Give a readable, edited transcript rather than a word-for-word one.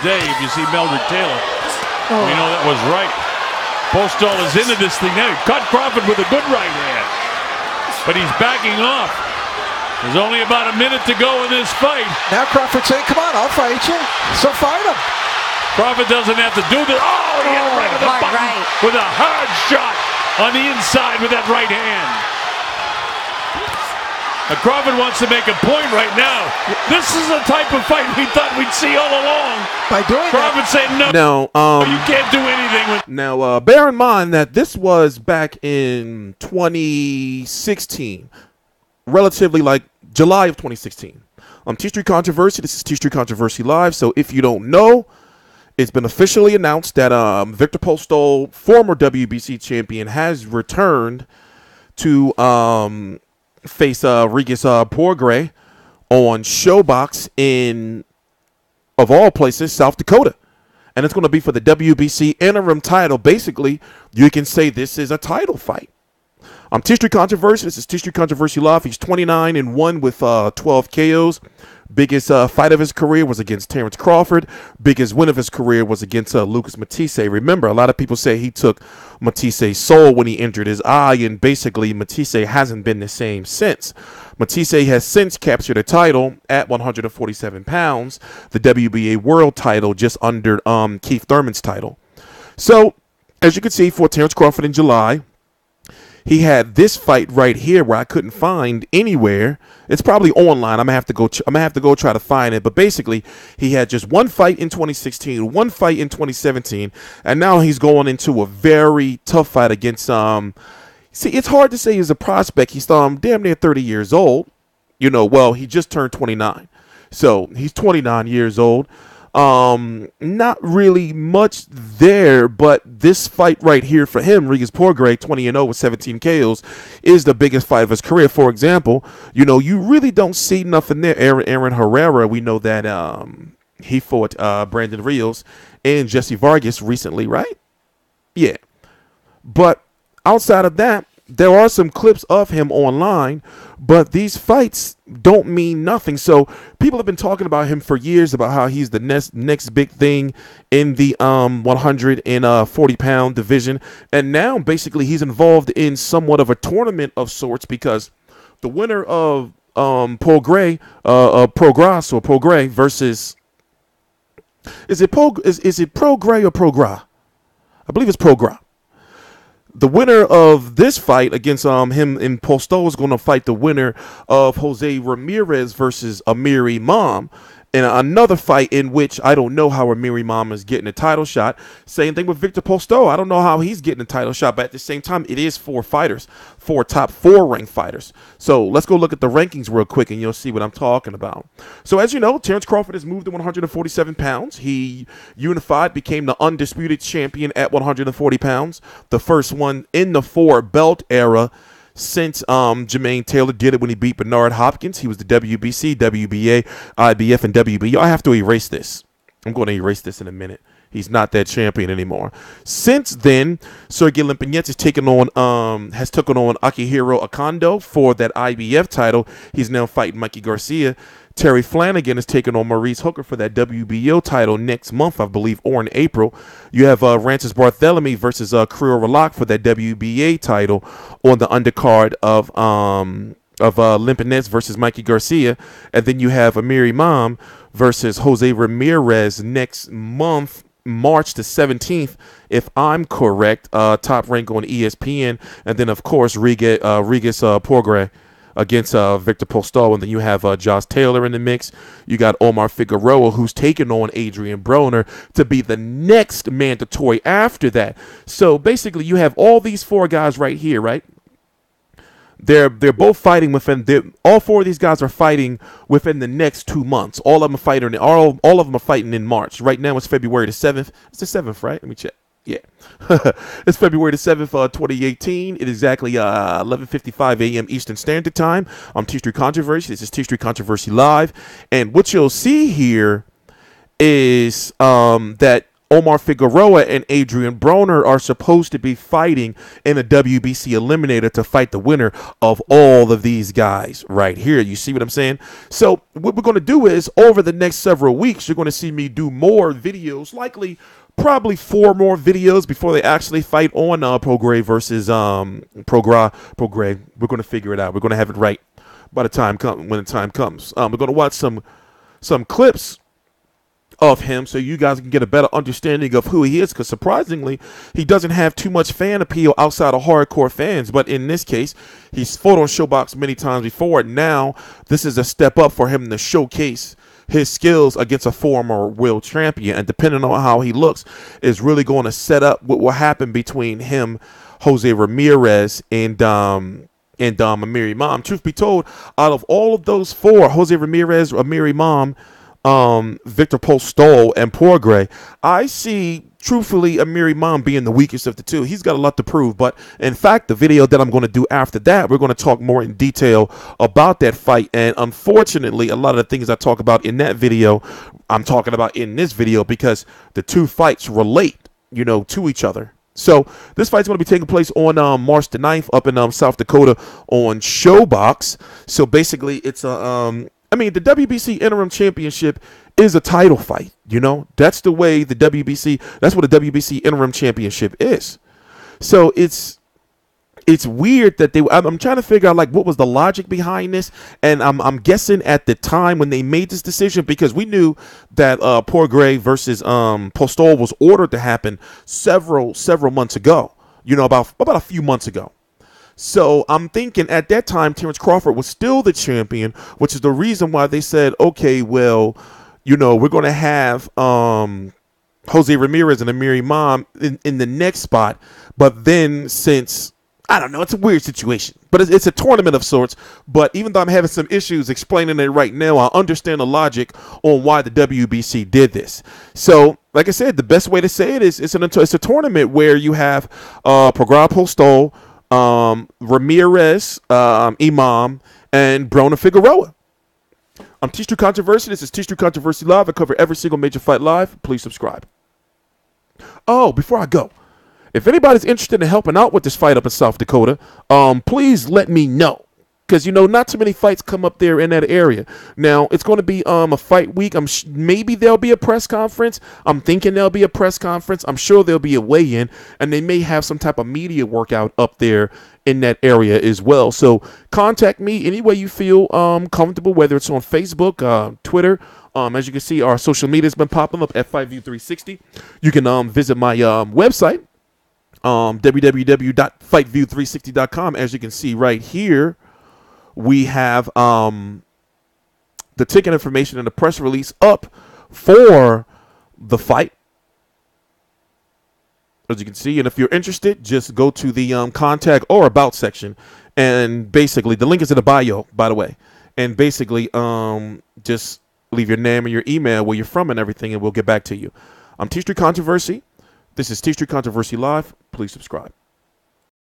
day. If you see Meldrick Taylor, we know that was right. Postol is into this thing now. He cut Crawford with a good right hand, but he's backing off. There's only about a minute to go in this fight. Now Crawford saying, come on, I'll fight you. So fight him. Crawford doesn't have to do this. Oh, he hit him right in the button with a hard shot on the inside with that right hand. Now Crawford wants to make a point right now. This is the type of fight we thought we'd see all along. By doing Crawford saying no. Now, you can't do anything with. Now, bear in mind that this was back in 2016, relatively like July of 2016. TstreeT Controversy. This is TstreeT Controversy Live. So if you don't know, it's been officially announced that Viktor Postol, former WBC champion, has returned to face Regis Prograis on Shobox in, of all places, South Dakota. And it's going to be for the WBC interim title. Basically, you can say this is a title fight. TstreeT Controversy. This is TstreeT Controversy Live. He's 29-1 with 12 KOs. Biggest fight of his career was against Terrence Crawford. Biggest win of his career was against Lucas Matisse. Remember, a lot of people say he took Matisse's soul when he injured his eye, and basically Matisse hasn't been the same since. Matisse has since captured a title at 147 pounds, the WBA world title, just under Keith Thurman's title. So, as you can see, for Terrence Crawford in July, he had this fight right here where I couldn't find anywhere. It's probably online. I'm gonna have to go try to find it. But basically, he had just one fight in 2016, one fight in 2017, and now he's going into a very tough fight against See, it's hard to say he's a prospect. He's damn near 30 years old. You know, well, he just turned 29, so he's 29 years old. Not really much there, but this fight right here for him, Regis Prograis, 20-0 with 17 KOs, is the biggest fight of his career. For example, you know, you really don't see nothing there. Aaron Herrera, we know that he fought Brandon Rios and Jesse Vargas recently, right? Yeah. But outside of that, there are some clips of him online, but these fights don't mean nothing. So people have been talking about him for years, about how he's the next big thing in the 140-pound division. And now basically he's involved in somewhat of a tournament of sorts, because the winner of Prograis versus, is it Prograis or Prograis? I believe it's Prograis. The winner of this fight against him in Postol is going to fight the winner of Jose Ramirez versus Amir Imam in another fight in which I don't know how Amir Imam is getting a title shot. Same thing with Viktor Postol. I don't know how he's getting a title shot, but at the same time, it is 4 fighters, 4 top 4 ranked fighters. So let's go look at the rankings real quick and you'll see what I'm talking about. So as you know, Terrence Crawford has moved to 147 pounds. He unified, became the undisputed champion at 140 pounds, the first one in the 4-belt era since Jermaine Taylor did it when he beat Bernard Hopkins. He was the WBC, WBA, IBF, and WBO. I have to erase this. I'm going to erase this in a minute. He's not that champion anymore. Since then, Sergey Limpanets has taken on Akihiro Akando for that IBF title. He's now fighting Mikey Garcia. Terry Flanagan is taking on Maurice Hooker for that WBO title next month, I believe, or in April. You have Rances Barthélemy versus Creel Rolak for that WBA title on the undercard of Limpanets versus Mikey Garcia. And then you have Amir Imam versus Jose Ramirez next month, March the 17th, if I'm correct. Top rank on ESPN. And then, of course, Regis Prograis against Viktor Postol. And then you have Josh Taylor in the mix. You got Omar Figueroa, who's taking on Adrian Broner to be the next mandatory after that. So basically you have all these 4 guys right here, right? They're both fighting within, all 4 of these guys are fighting within the next 2 months. All of them are fighting, all of them are fighting in March. Right now it's February the 7th. It's the 7th, right? Let me check. Yeah. It's February the 7th, 2018. It is exactly 11:55 a.m. Eastern Standard Time. I'm TstreeT Controversy. This is TstreeT Controversy Live. And what you'll see here is that Omar Figueroa and Adrian Broner are supposed to be fighting in a WBC eliminator to fight the winner of all of these guys right here. You see what I'm saying? So what we're going to do is over the next several weeks, you're going to see me do more videos, likely probably 4 more videos before they actually fight on Prograis versus Prograis. We're going to figure it out. We're going to have it right by the time when the time comes. We're going to watch some clips of him so you guys can get a better understanding of who he is, because surprisingly he doesn't have too much fan appeal outside of hardcore fans, but in this case he's fought on Shobox many times before. Now this is a step up for him to showcase his skills against a former world champion, and depending on how he looks is really going to set up what will happen between him, Jose Ramirez, and Amiri Imam. Truth be told, out of all of those 4, Jose Ramirez, Amiri Imam, Viktor Postol, and Prograis, I see truthfully Amiri Imam being the weakest of the 2. He's got a lot to prove, but in fact the video that I'm going to do after that, we're going to talk more in detail about that fight, and unfortunately a lot of the things I talk about in that video I'm talking about in this video because the 2 fights relate, you know, to each other. So this fight's going to be taking place on March the 9th up in South Dakota on Shobox. So basically it's a I mean, the WBC Interim Championship is a title fight, you know? That's the way the WBC, that's what the WBC Interim Championship is. So it's weird that I'm trying to figure out, like, what was the logic behind this, and I'm guessing at the time when they made this decision, because we knew that Prograis versus Postol was ordered to happen several months ago, you know, about a few months ago. So I'm thinking at that time, Terrence Crawford was still the champion, which is the reason why they said, okay, well, you know, we're going to have Jose Ramirez and Amiri Imam in the next spot. But then since, I don't know, it's a weird situation, but it's a tournament of sorts. But even though I'm having some issues explaining it right now, I understand the logic on why the WBC did this. So, like I said, the best way to say it is it's a tournament where you have Prograis Postol, Ramirez, Imam, and Broner Figueroa. I'm TstreeT Controversy. This is TstreeT Controversy Live. I cover every single major fight live. Please subscribe. Oh, before I go, if anybody's interested in helping out with this fight up in South Dakota, please let me know. Because, you know, not too many fights come up there in that area. Now, it's going to be a fight week. Maybe there'll be a press conference. I'm thinking there'll be a press conference. I'm sure there'll be a weigh-in. And they may have some type of media workout up there in that area as well. So contact me any way you feel comfortable, whether it's on Facebook, Twitter. As you can see, our social media has been popping up at FightView360. You can visit my website, www.fightview360.com. As you can see right here, we have the ticket information and the press release up for the fight, as you can see. And if you're interested, just go to the contact or about section, and basically the link is in the bio, by the way. And basically just leave your name and your email, where you're from and everything, and we'll get back to you. I'm TstreeT Controversy. This is TstreeT Controversy Live. Please subscribe.